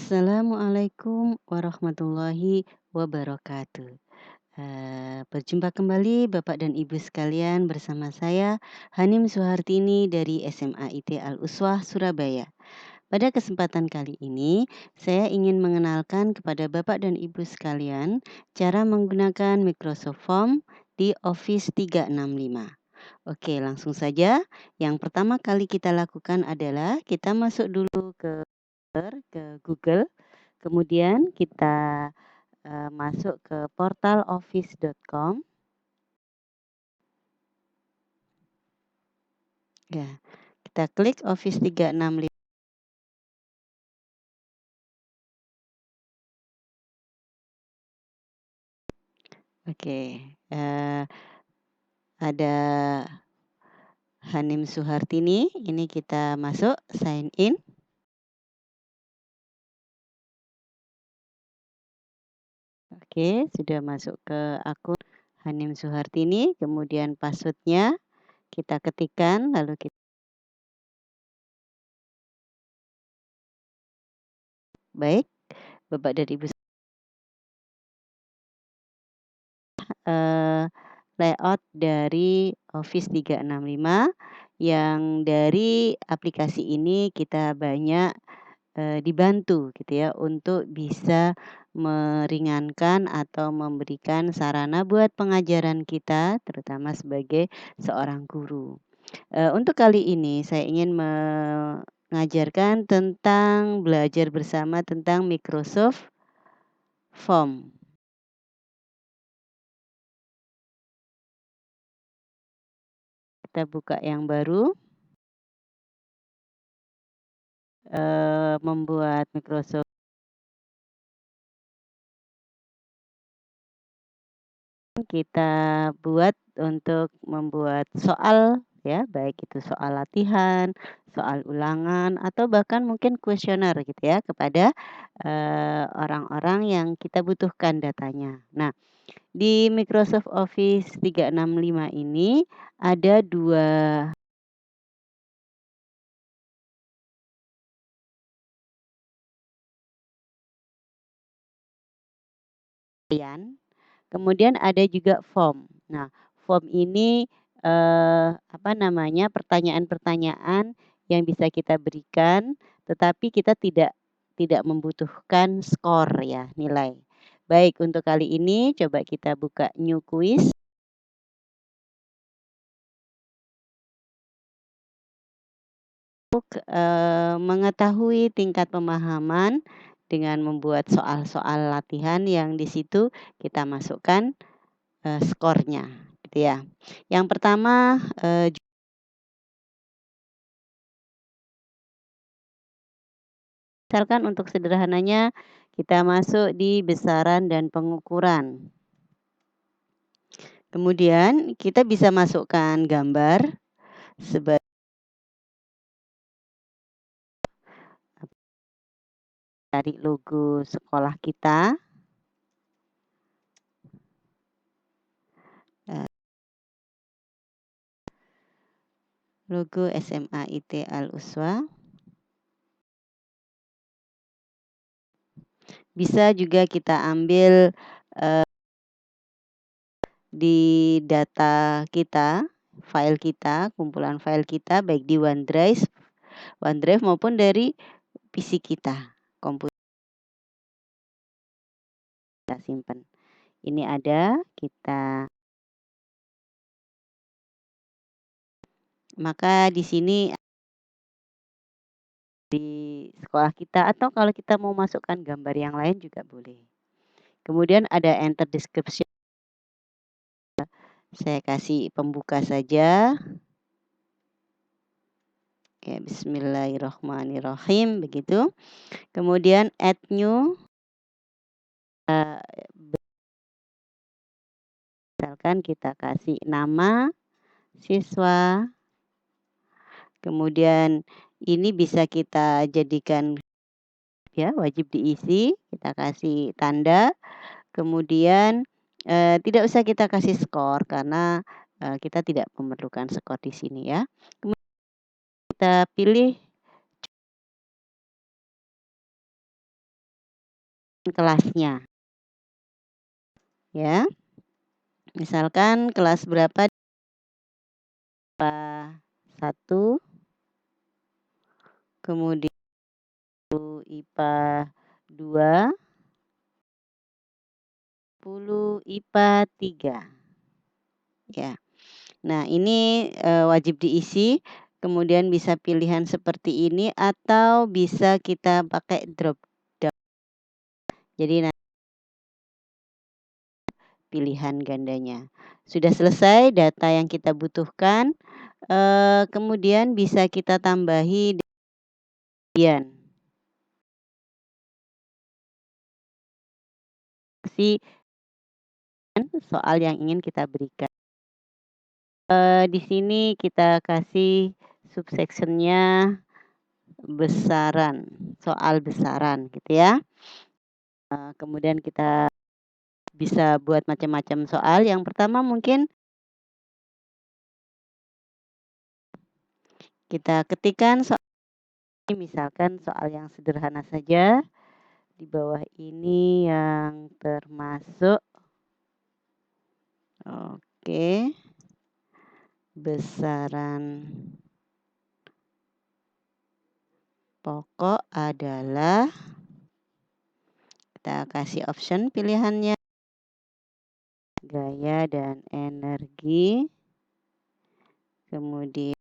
Assalamualaikum warahmatullahi wabarakatuh. Berjumpa kembali Bapak dan Ibu sekalian bersama saya Hanim Suhartini dari SMA IT Al-Uswah Surabaya. Pada kesempatan kali ini, saya ingin mengenalkan kepada Bapak dan Ibu sekalian cara menggunakan Microsoft Form di Office 365. Oke, langsung saja. Yang pertama kali kita lakukan adalah kita masuk dulu ke Google. Kemudian kita, masuk ke portal office.com. Ya, kita klik Office 365. Oke, ada Hanim Suhartini, ini kita masuk sign in. Oke, sudah masuk ke akun Hanim Suhartini, kemudian password-nya kita ketikkan, lalu baik, Bapak dan Ibu, layout dari Office 365 yang dari aplikasi ini kita banyak, dibantu gitu ya untuk bisa meringankan atau memberikan sarana buat pengajaran kita terutama sebagai seorang guru. Untuk kali ini saya ingin mengajarkan tentang belajar bersama tentang Microsoft Form. Kita buka yang baru, membuat Microsoft kita buat untuk membuat soal ya, baik itu soal latihan, soal ulangan, atau bahkan mungkin kuesioner gitu ya kepada, orang-orang yang kita butuhkan datanya. Nah, di Microsoft Office 365 ini ada 2 bagian. Kemudian ada juga form. Nah, form ini, apa namanya, pertanyaan-pertanyaan yang bisa kita berikan, tetapi kita tidak membutuhkan skor ya, nilai. Baik, untuk kali ini coba kita buka new quiz. Untuk, mengetahui tingkat pemahaman dengan membuat soal-soal latihan yang di situ kita masukkan, skornya, gitu ya. Yang pertama, misalkan untuk sederhananya kita masuk di besaran dan pengukuran. Kemudian kita bisa masukkan gambar dari logo sekolah kita. Logo SMA IT Al-Uswah. Bisa juga kita ambil, di data kita, file kita, kumpulan file kita baik di OneDrive maupun dari PC kita, komputer kita simpan. Ini ada, maka di sini di sekolah kita atau kalau kita mau masukkan gambar yang lain juga boleh. Kemudian ada enter description. Saya kasih pembuka saja. Ya, bismillahirrahmanirrahim begitu. Kemudian add new, misalkan kita kasih nama siswa, kemudian ini bisa kita jadikan ya wajib diisi, kita kasih tanda, kemudian, tidak usah kita kasih skor karena, kita tidak memerlukan skor di sini ya. Kemudian kita pilih kelasnya. Ya. Misalkan kelas berapa? IPA 1, kemudian IPA 2, 10 IPA 3. Ya. Nah, ini, wajib diisi, kemudian bisa pilihan seperti ini atau bisa kita pakai drop down. Jadi pilihan gandanya. Sudah selesai data yang kita butuhkan, kemudian bisa kita tambahi kemudian soal yang ingin kita berikan. Di sini kita kasih subsection-nya besaran, soal besaran gitu ya. Kemudian kita bisa buat macam-macam soal. Yang pertama mungkin kita ketikkan soal ini, misalkan soal yang sederhana saja. Di bawah ini yang termasuk oke. Besaran pokok adalah kita kasih option pilihannya gaya dan energi, kemudian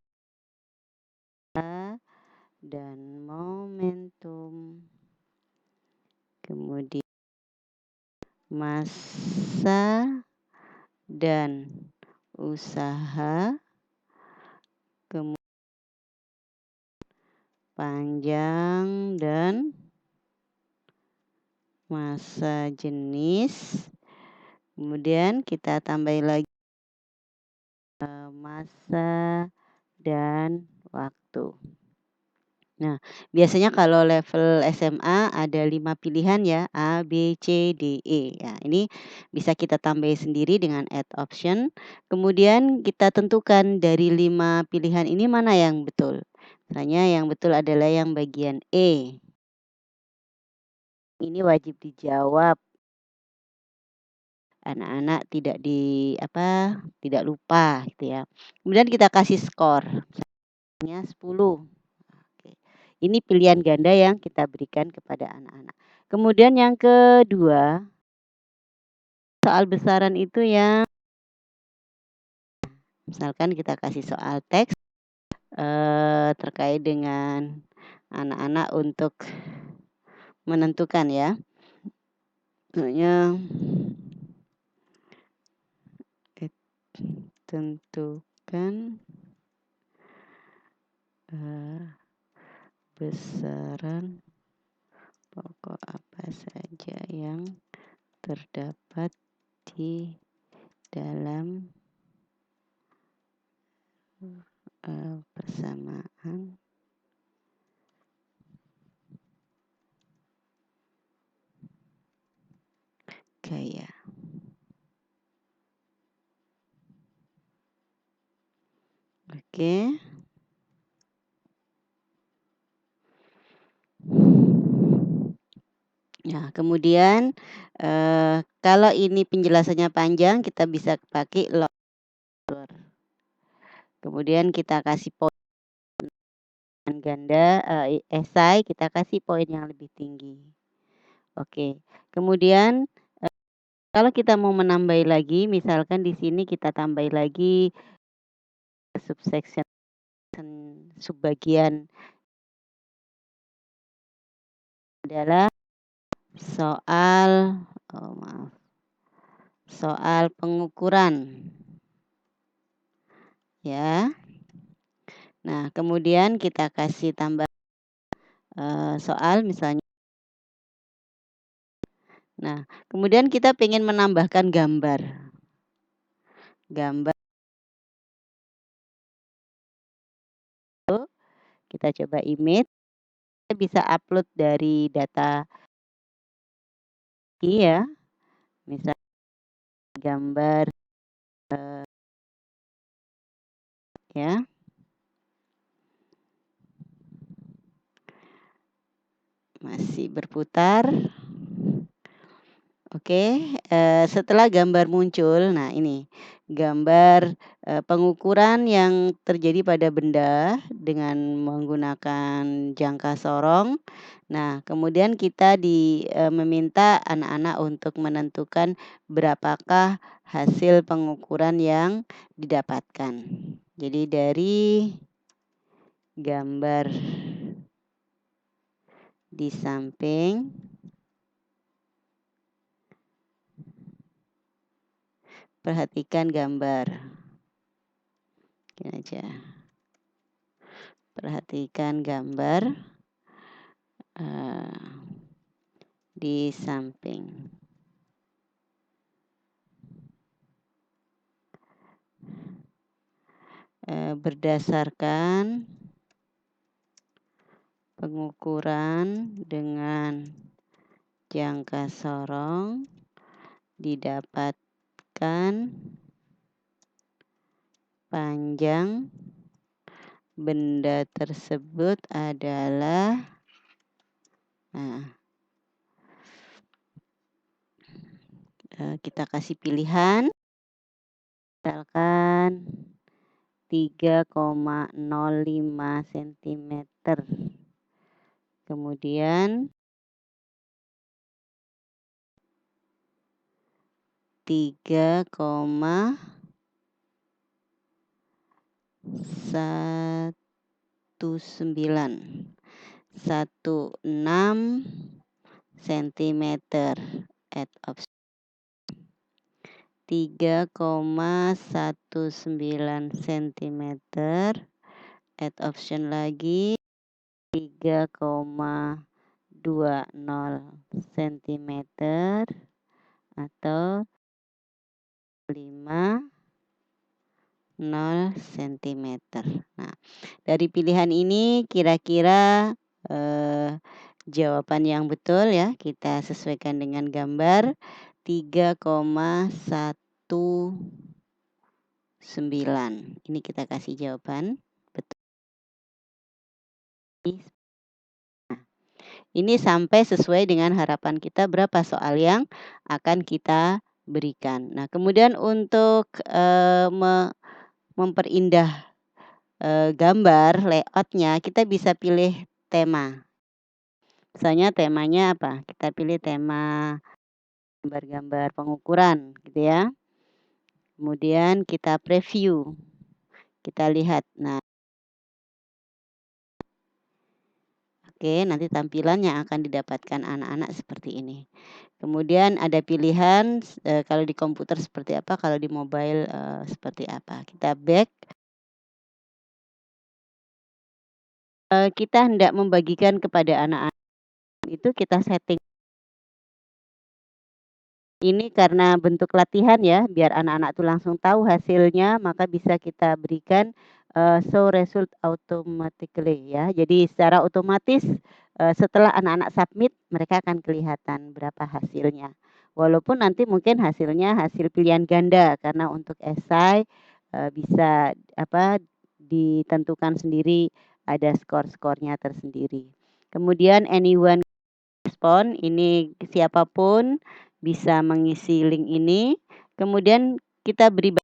dan momentum, kemudian massa dan usaha, kemudian panjang dan masa jenis, kemudian kita tambah lagi masa dan waktu. Nah, biasanya kalau level SMA ada 5 pilihan ya, A, B, C, D, E. Ya, ini bisa kita tambahin sendiri dengan add option. Kemudian kita tentukan dari 5 pilihan ini mana yang betul. Misalnya yang betul adalah yang bagian E. Ini wajib dijawab. Anak-anak tidak tidak lupa gitu ya. Kemudian kita kasih skor. Misalnya 10. Oke. Ini pilihan ganda yang kita berikan kepada anak-anak. Kemudian yang kedua, soal besaran itu yang misalkan kita kasih soal teks terkait dengan anak-anak untuk menentukan ya. Misalnya tentukan besaran pokok apa saja yang terdapat di dalam persamaan gaya. Oke. Nah, kemudian kalau ini penjelasannya panjang, kita bisa pakai longer. Kemudian kita kasih poin ganda, esai kita kasih poin yang lebih tinggi. Oke. Kemudian kalau kita mau menambah lagi, misalkan di sini kita tambah lagi subsection subbagian adalah soal soal pengukuran. Ya. Nah, kemudian kita kasih tambah soal misalnya. Nah, kemudian kita pengen menambahkan gambar. Gambar. Kita coba image. Kita bisa upload dari data ya. Misal gambar ya. Masih berputar. Oke, setelah gambar muncul, nah ini gambar, pengukuran yang terjadi pada benda dengan menggunakan jangka sorong. Nah, kemudian kita meminta anak-anak untuk menentukan berapakah hasil pengukuran yang didapatkan. Jadi dari gambar di samping perhatikan gambar. Ini aja. Perhatikan gambar di samping. Berdasarkan pengukuran dengan jangka sorong didapatkan panjang benda tersebut adalah, kita kasih pilihan, misalkan 3,05 cm. Kemudian 3,16 cm at option 3,19 cm at option lagi 3,20 cm atau 5,0 cm. Nah, dari pilihan ini kira-kira jawaban yang betul ya, kita sesuaikan dengan gambar 3,19. Ini kita kasih jawaban betul. Nah, ini sampai sesuai dengan harapan kita berapa soal yang akan kita berikan. Nah, kemudian untuk memperindah gambar layoutnya, kita bisa pilih tema. Misalnya temanya apa? Kita pilih tema gambar-gambar pengukuran gitu ya. Kemudian kita preview. Kita lihat. Nah, oke, nanti tampilan yang akan didapatkan anak-anak seperti ini. Kemudian ada pilihan kalau di komputer seperti apa, kalau di mobile seperti apa. Kita back. Kita hendak membagikan kepada anak-anak itu kita setting. Ini karena bentuk latihan ya, biar anak-anak tuh langsung tahu hasilnya, maka bisa kita berikan show result automatically ya. Jadi secara otomatis setelah anak-anak submit, mereka akan kelihatan berapa hasilnya. Walaupun nanti mungkin hasilnya hasil pilihan ganda karena untuk esai bisa ditentukan sendiri, ada skor-skornya tersendiri. Kemudian anyone respon, ini siapapun bisa mengisi link ini, kemudian kita beri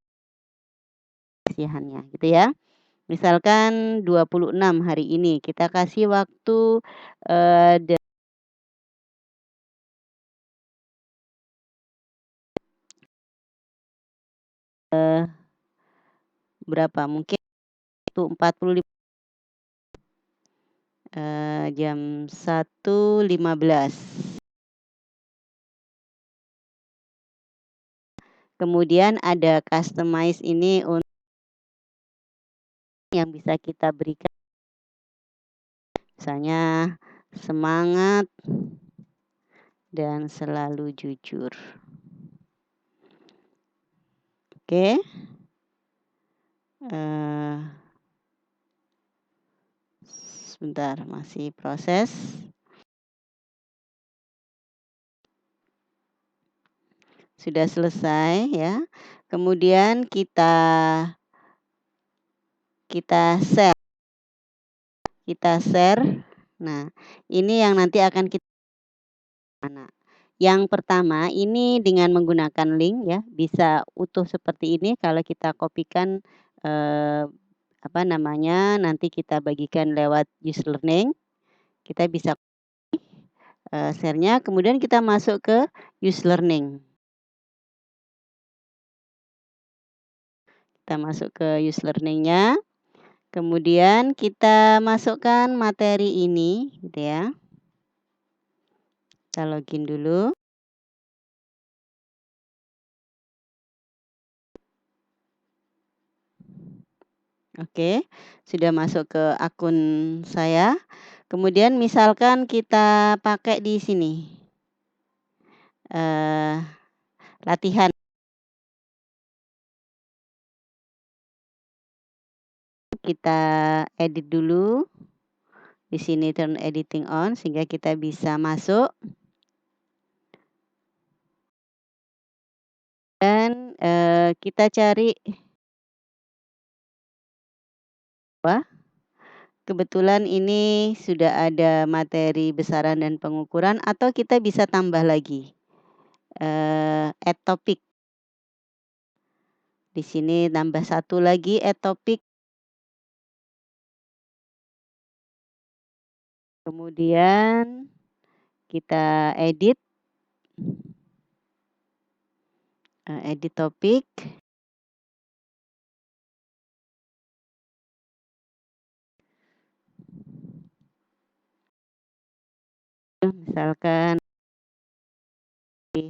basihannya gitu ya. Misalkan 26 hari ini, kita kasih waktu berapa? Mungkin itu 45 jam 1.15. Kemudian ada customize ini untuk yang bisa kita berikan. Misalnya semangat dan selalu jujur. Oke. Sebentar, masih proses. Sudah selesai ya. Kemudian kita share. Kita share. Nah, ini yang nanti akan kita anak. Yang pertama ini dengan menggunakan link ya, bisa utuh seperti ini kalau kita kopikan, eee, apa namanya, nanti kita bagikan lewat user learning, kita bisa, share-nya kemudian kita masuk ke user learning. Kita masuk ke user learning-nya, kemudian kita masukkan materi ini gitu ya. Kita login dulu. Oke, sudah masuk ke akun saya. Kemudian misalkan kita pakai di sini, eee, latihan. Kita edit dulu, di sini turn editing on sehingga kita bisa masuk. Dan, kita cari wah, kebetulan ini sudah ada materi besaran dan pengukuran atau kita bisa tambah lagi, add topic. Di sini tambah satu lagi add topic. Kemudian kita edit, edit topik. Misalkan oke.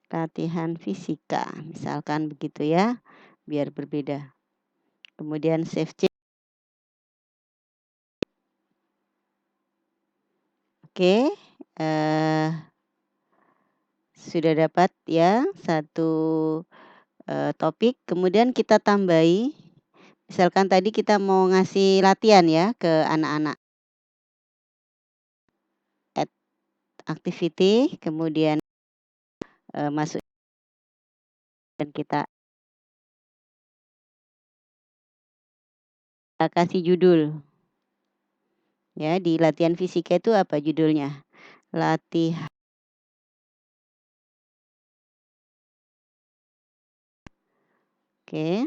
Latihan fisika, misalkan begitu ya, biar berbeda. Kemudian save change. Oke, sudah dapat ya satu, topik, kemudian kita tambahi, misalkan tadi kita mau ngasih latihan ya ke anak-anak. Add activity, kemudian, masuk dan kita kasih judul. Ya, di latihan fisika itu apa judulnya? Latihan oke.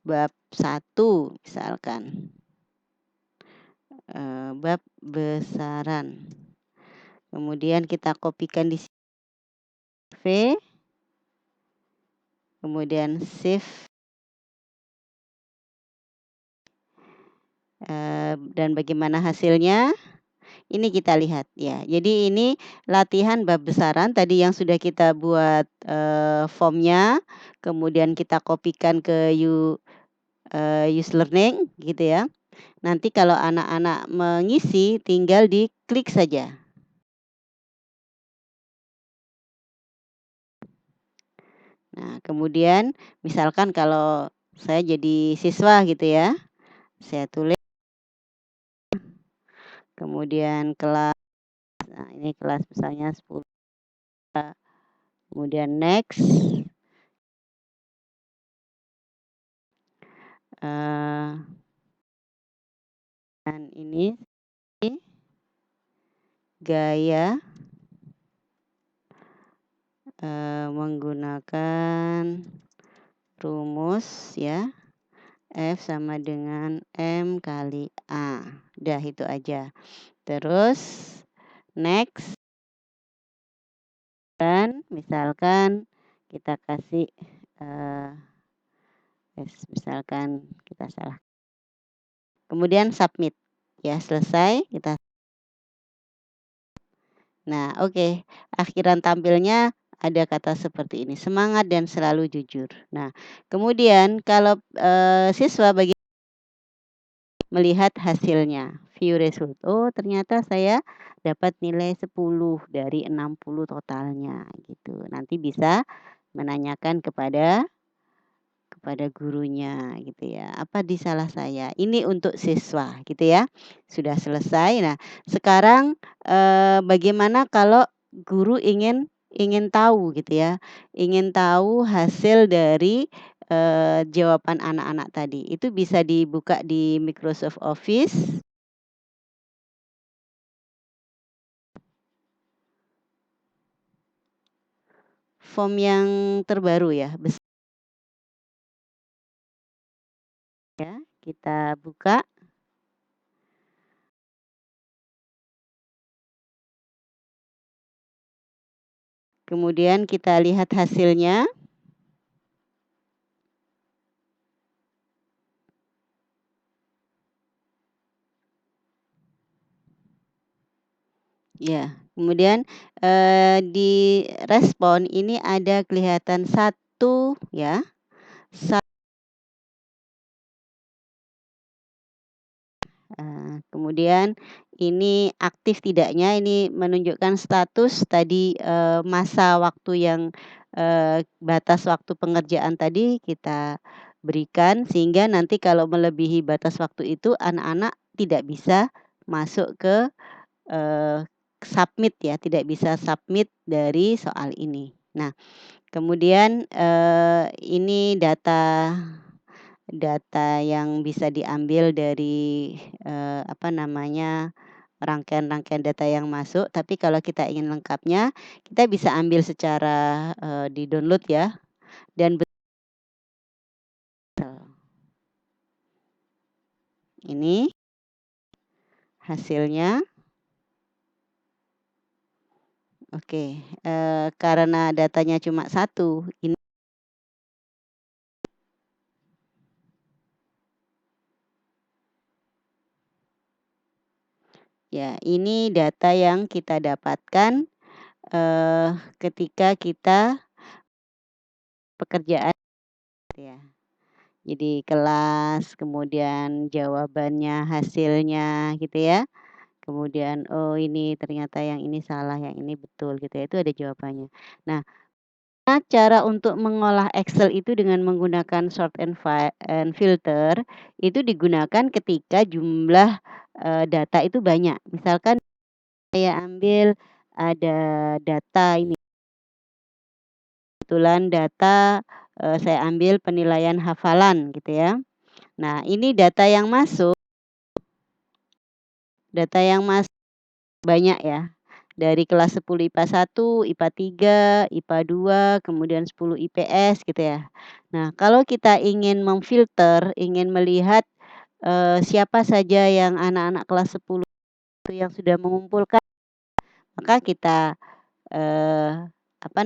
Bab 1 misalkan, bab besaran. Kemudian kita kopikan di save, kemudian save, dan bagaimana hasilnya? Ini kita lihat ya. Jadi ini latihan bab besaran tadi yang sudah kita buat, formnya, kemudian kita kopikan ke user learning gitu ya. Nanti kalau anak-anak mengisi tinggal diklik saja. Nah, kemudian misalkan kalau saya jadi siswa gitu ya, saya tulis, kemudian kelas, nah ini kelas misalnya 10, kemudian next, dan ini gaya, menggunakan rumus ya, F sama dengan M kali A. Udah itu aja. Terus next, dan misalkan kita kasih, misalkan kita salah. Kemudian submit. Ya, selesai kita. Nah, oke, akhiran tampilnya ada kata seperti ini, semangat dan selalu jujur. Nah, kemudian kalau, siswa melihat hasilnya, view result, oh ternyata saya dapat nilai 10 dari 60 totalnya gitu. Nanti bisa menanyakan kepada gurunya gitu ya, "Apa di salah saya?" Ini untuk siswa gitu ya. Sudah selesai. Nah, sekarang, bagaimana kalau guru ingin ingin tahu gitu ya, ingin tahu hasil dari, jawaban anak-anak tadi. Itu bisa dibuka di Microsoft Office. Form yang terbaru ya, ya, kita buka. Kemudian kita lihat hasilnya. Ya, kemudian, di respon ini ada kelihatan satu ya, kemudian ini aktif tidaknya, ini menunjukkan status tadi, masa waktu yang, batas waktu pengerjaan tadi kita berikan, sehingga nanti kalau melebihi batas waktu itu anak-anak tidak bisa masuk ke, submit ya, tidak bisa submit dari soal ini. Nah, kemudian, ini data data yang bisa diambil dari, apa namanya, rangkaian-rangkaian data yang masuk, tapi kalau kita ingin lengkapnya, kita bisa ambil secara, di-download ya, dan ini hasilnya. Oke, karena datanya cuma satu, ini ya, ini data yang kita dapatkan, ketika kita pekerjaan ya. Jadi kelas, kemudian jawabannya, hasilnya gitu ya. Kemudian, oh ini ternyata yang ini salah, yang ini betul gitu ya, itu ada jawabannya. Nah, cara untuk mengolah Excel itu dengan menggunakan sort and filter, itu digunakan ketika jumlah, data itu banyak. Misalkan saya ambil ada data ini, kebetulan data, saya ambil penilaian hafalan gitu ya. Nah, ini data yang masuk banyak ya, dari kelas 10 IPA 1, IPA 3, IPA 2, kemudian 10 IPS gitu ya. Nah, kalau kita ingin memfilter, ingin melihat, siapa saja yang anak-anak kelas 10 itu yang sudah mengumpulkan, maka kita, apa,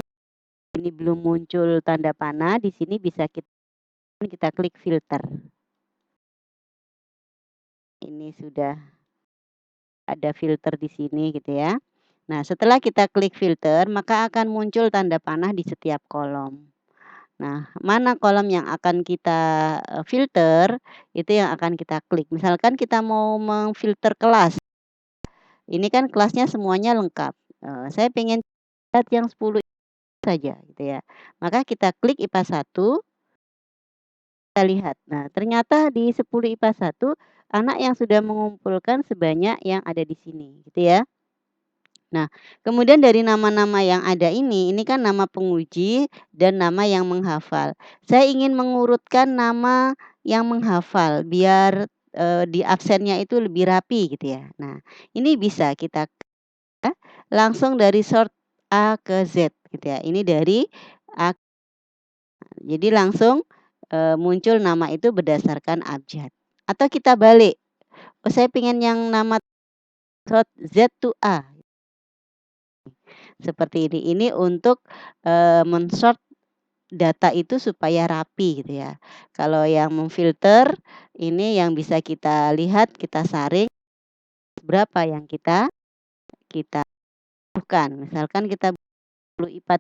ini belum muncul tanda panah, di sini bisa kita klik filter. Ini sudah ada filter di sini gitu ya. Nah, setelah kita klik filter, maka akan muncul tanda panah di setiap kolom. Nah, mana kolom yang akan kita, filter, itu yang akan kita klik. Misalkan kita mau memfilter kelas, ini kan kelasnya semuanya lengkap, saya pengen lihat yang 10 saja gitu ya. Maka kita klik IPA 1, kita lihat. Nah, ternyata di 10 IPA 1 anak yang sudah mengumpulkan sebanyak yang ada di sini gitu ya. Nah, kemudian dari nama-nama yang ada ini kan nama penguji dan nama yang menghafal. Saya ingin mengurutkan nama yang menghafal biar, di absennya itu lebih rapi gitu ya. Nah, ini bisa kita langsung dari sort A ke Z gitu ya. Ini dari A, jadi langsung, muncul nama itu berdasarkan abjad. Atau kita balik, oh saya pengen yang nama sort Z to A. Seperti ini. Ini untuk, men-sort data itu supaya rapi gitu ya. Kalau yang memfilter, ini yang bisa kita lihat, kita saring berapa yang kita butuhkan. Misalkan kita 10 IPA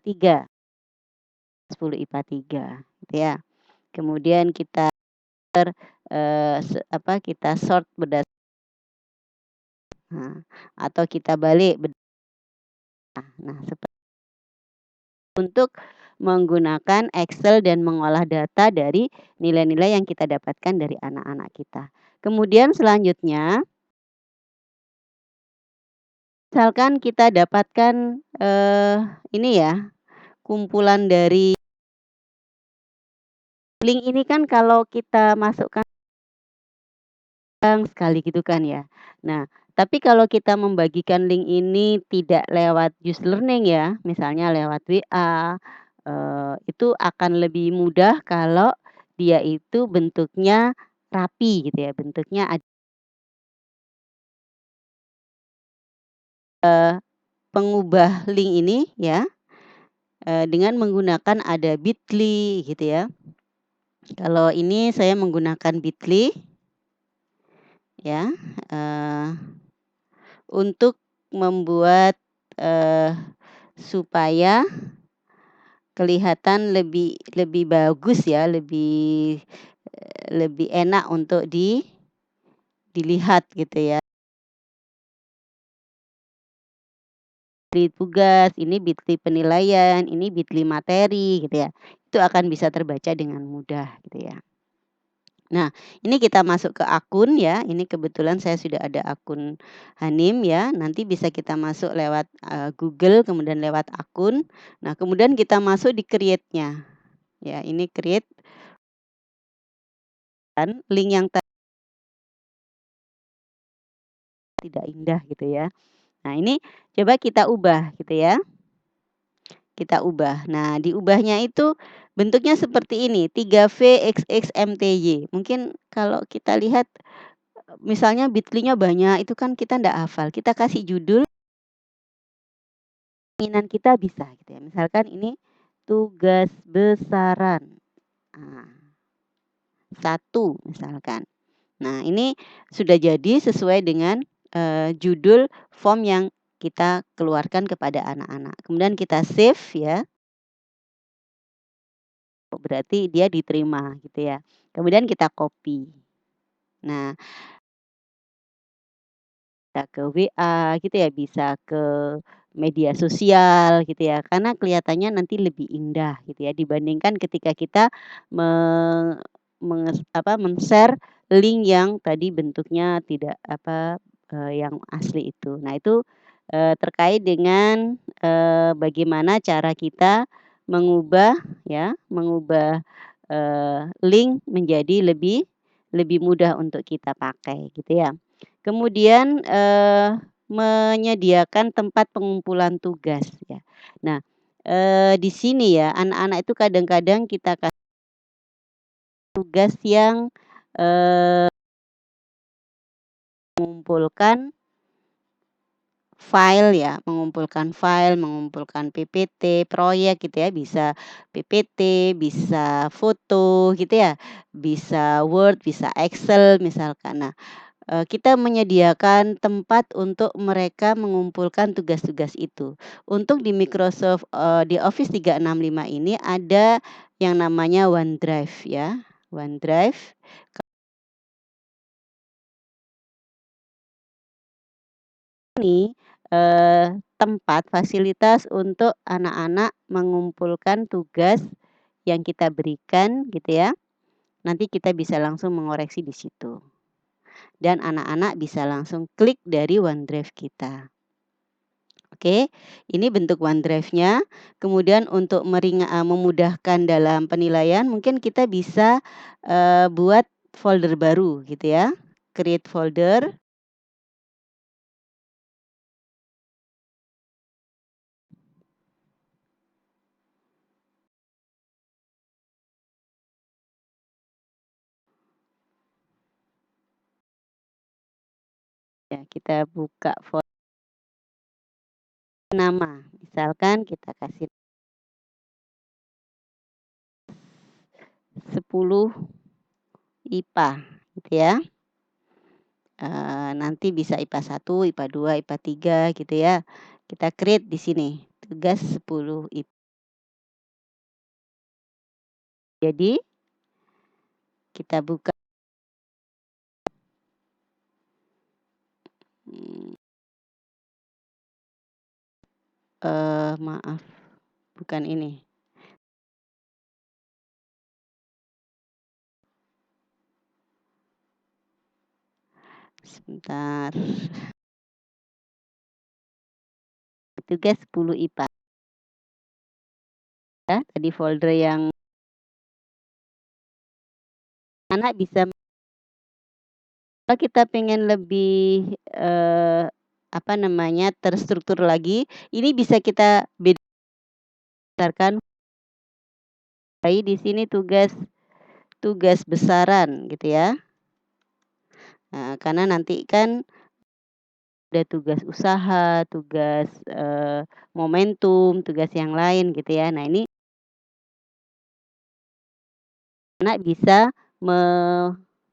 3, 10 IPA 3 gitu ya. Kemudian kita, kita sort atau kita balik nah untuk menggunakan Excel dan mengolah data dari nilai-nilai yang kita dapatkan dari anak-anak kita. Kemudian selanjutnya Misalkan kita dapatkan, ini ya, kumpulan dari link ini kan kalau kita masukkan sekali gitu kan ya. Nah, tapi kalau kita membagikan link ini tidak lewat user learning ya, misalnya lewat WA, itu akan lebih mudah kalau dia itu bentuknya rapi gitu ya, bentuknya pengubah link ini ya, dengan menggunakan ada Bitly gitu ya. Kalau ini saya menggunakan Bitly ya, eee, untuk membuat, eee, supaya kelihatan lebih lebih bagus ya, lebih enak untuk dilihat gitu ya. Bitly tugas, ini Bitly penilaian, ini Bitly materi gitu ya. Itu akan bisa terbaca dengan mudah gitu ya. Nah, ini kita masuk ke akun ya, ini kebetulan saya sudah ada akun Hanim ya, nanti bisa kita masuk lewat, Google kemudian lewat akun. Nah, kemudian kita masuk di create-nya, ya ini create kan link yang tidak indah gitu ya. Nah, ini coba kita ubah gitu ya, kita ubah. Nah, diubahnya itu bentuknya seperti ini, 3V XX MTY. Mungkin kalau kita lihat, misalnya Bitly-nya banyak, itu kan kita ndak hafal, kita kasih judul keinginan kita bisa gitu ya. Misalkan ini tugas besaran, nah, 1 misalkan. Nah, ini sudah jadi sesuai dengan, judul form yang kita keluarkan kepada anak-anak. Kemudian kita save ya, berarti dia diterima gitu ya. Kemudian kita copy. Nah, bisa ke WA gitu ya, bisa ke media sosial gitu ya, karena kelihatannya nanti lebih indah gitu ya, dibandingkan ketika kita me men-share link yang tadi bentuknya tidak yang asli itu. Nah itu, terkait dengan, bagaimana cara kita mengubah ya, mengubah, link menjadi lebih lebih mudah untuk kita pakai gitu ya. Kemudian, menyediakan tempat pengumpulan tugas ya. Nah, di sini ya anak-anak itu kadang-kadang kita kasih tugas yang, mengumpulkan file ya, mengumpulkan file, mengumpulkan PPT, proyek gitu ya, bisa PPT, bisa foto gitu ya, bisa Word, bisa Excel misalkan. Nah, kita menyediakan tempat untuk mereka mengumpulkan tugas-tugas itu. Untuk di Microsoft, di Office 365 ini ada yang namanya OneDrive ya, OneDrive ini, tempat fasilitas untuk anak-anak mengumpulkan tugas yang kita berikan gitu ya, nanti kita bisa langsung mengoreksi di situ dan anak-anak bisa langsung klik dari OneDrive kita. Oke, ini bentuk OneDrive-nya. Kemudian untuk memudahkan dalam penilaian mungkin kita bisa, buat folder baru gitu ya, create folder. Ya, kita buka nama, misalkan kita kasih 10 IPA gitu ya, nanti bisa IPA 1, IPA 2, IPA 3 gitu ya. Kita create di sini, tugas 10 IP. Jadi kita buka, mmm, maaf bukan ini, sebentar. tugas 10 IPA ya, tadi folder yang anak bisa kalau kita pengen lebih, apa namanya, terstruktur lagi, ini bisa kita berdasarkan di sini tugas tugas besaran gitu ya. Karena nanti kan ada tugas usaha, tugas, momentum, tugas yang lain gitu ya. Nah ini anak bisa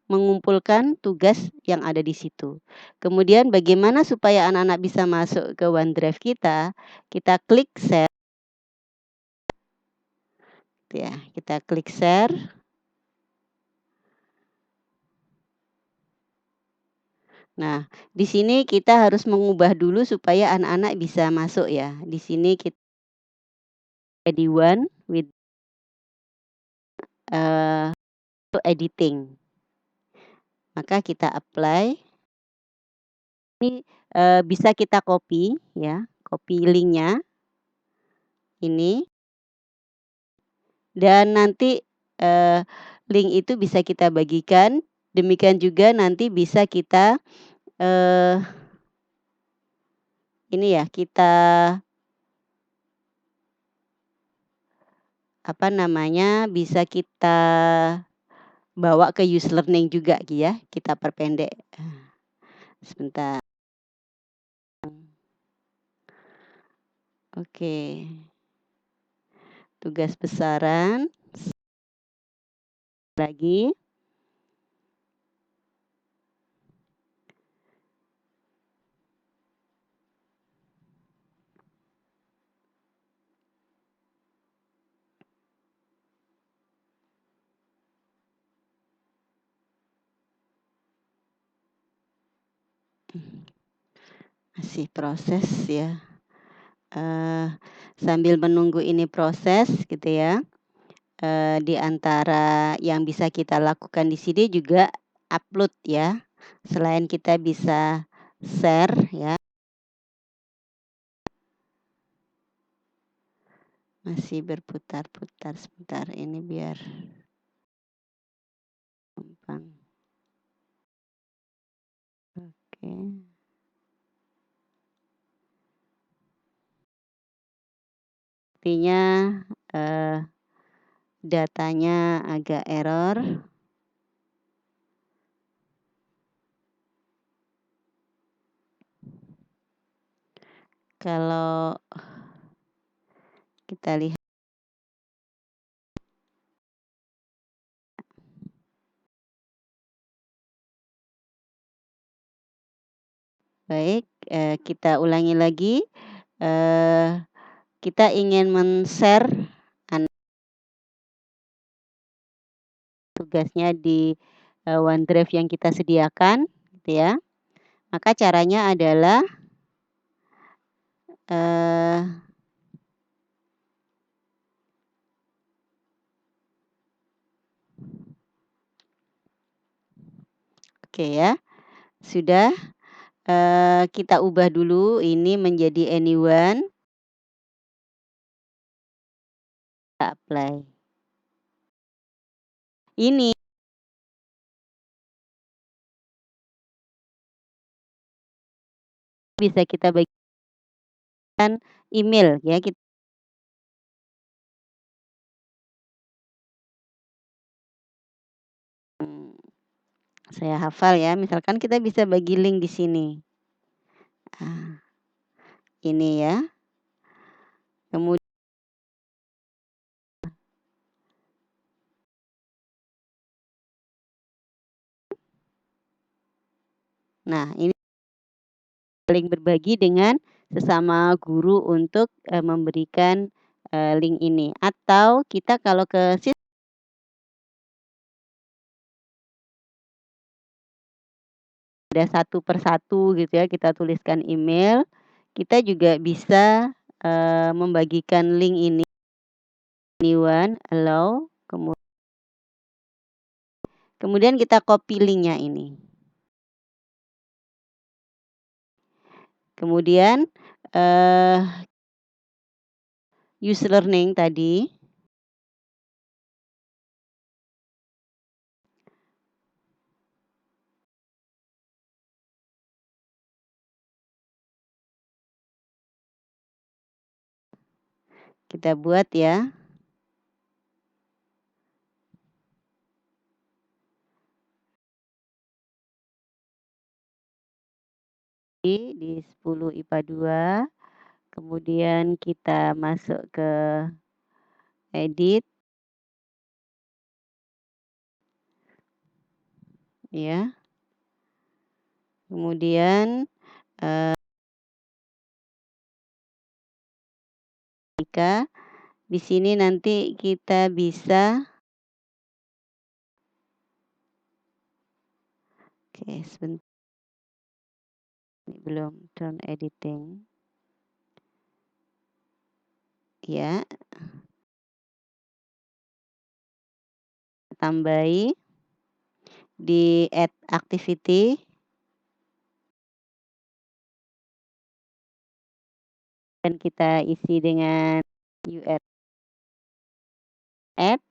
mengumpulkan tugas yang ada di situ. Kemudian bagaimana supaya anak-anak bisa masuk ke OneDrive kita klik share ya, kita klik share. Nah, di sini kita harus mengubah dulu supaya anak-anak bisa masuk ya. Di sini kita ready one with, editing. Maka kita apply. Ini, bisa kita copy ya, copy linknya ini, dan nanti, link itu bisa kita bagikan, demikian juga nanti bisa kita, eee, ini ya, kita, apa namanya, bisa kita bawa ke learning juga ya, kita perpendek. Sebentar. Oke. Tugas besaran lagi. Masih proses ya. Sambil menunggu ini proses gitu ya, di antara yang bisa kita lakukan di sini juga upload ya. Selain kita bisa share ya. Masih berputar-putar sebentar ini biar gampang. Oke. Sepertinya, datanya agak error. Kalau kita lihat baik, kita ulangi lagi, kita ingin men-share tugasnya di, OneDrive yang kita sediakan gitu ya. Maka caranya adalah, eee oke ya, sudah, kita ubah dulu ini menjadi anyone, kita apply. Ini bisa kita bagikan email ya, saya hafal ya, misalkan kita bisa bagi link di sini. Ah, ini ya, kemudian nah ini saling berbagi dengan sesama guru untuk, memberikan, link ini. Atau kita kalau ke ada satu persatu gitu ya, kita tuliskan email, kita juga bisa, membagikan link ini, anyone, allow, kemudian kita copy linknya ini. Kemudian, eee, user learning tadi, kita buat ya. Di 10 IPA 2, kemudian kita masuk ke edit, ya. Kemudian, jika di sini nanti kita bisa oke sebentar, ini belum turn editing. Ya, tambahi di add activity dan kita isi dengan URL add,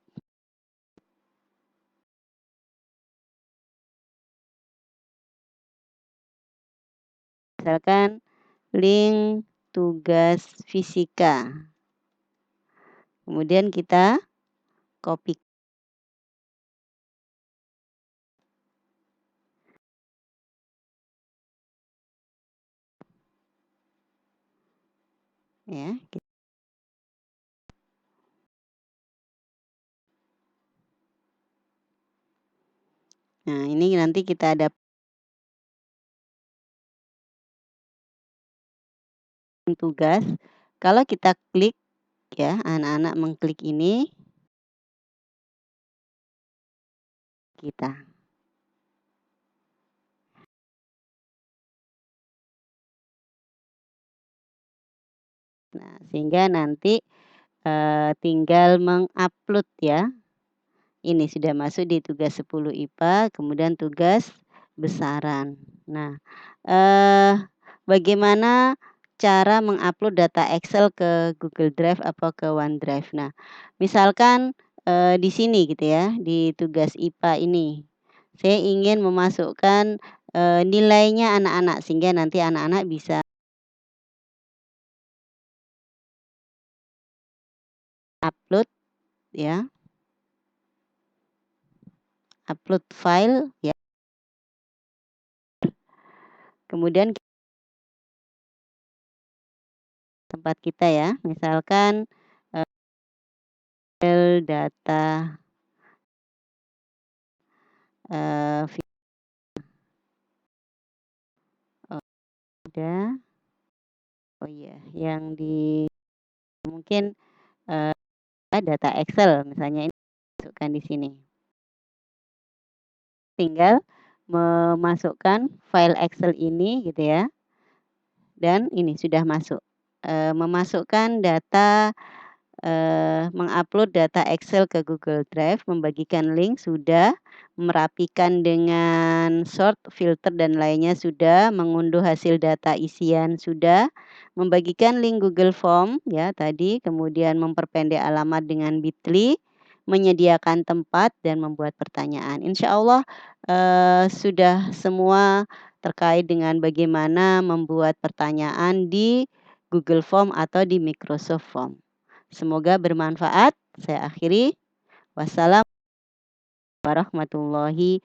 misalkan link tugas fisika. Kemudian kita copy ya. Nah, ini nanti kita ada tugas. Kalau kita klik ya, anak-anak mengklik ini kita. Nah, sehingga nanti, tinggal mengupload ya. Ini sudah masuk di tugas 10 IPA, kemudian tugas besaran. Nah, bagaimana cara mengupload data Excel ke Google Drive atau ke OneDrive? Nah, misalkan, di sini gitu ya, di tugas IPA ini, saya ingin memasukkan, nilainya anak-anak sehingga nanti anak-anak bisa upload ya, upload file ya, kemudian tempat kita ya, misalkan, file data, vi oh udah, oh iya yang di mungkin, data Excel misalnya ini masukkan di sini. Tinggal memasukkan file Excel ini gitu ya, dan ini sudah masuk, memasukkan data mengupload data Excel ke Google Drive, membagikan link sudah, merapikan dengan sort, filter dan lainnya sudah, mengunduh hasil data isian sudah, membagikan link Google Form ya tadi, kemudian memperpendek alamat dengan Bitly, menyediakan tempat dan membuat pertanyaan. Insya Allah sudah semua terkait dengan bagaimana membuat pertanyaan di Google Form atau di Microsoft Form. Semoga bermanfaat. Saya akhiri. Wassalamualaikum warahmatullahi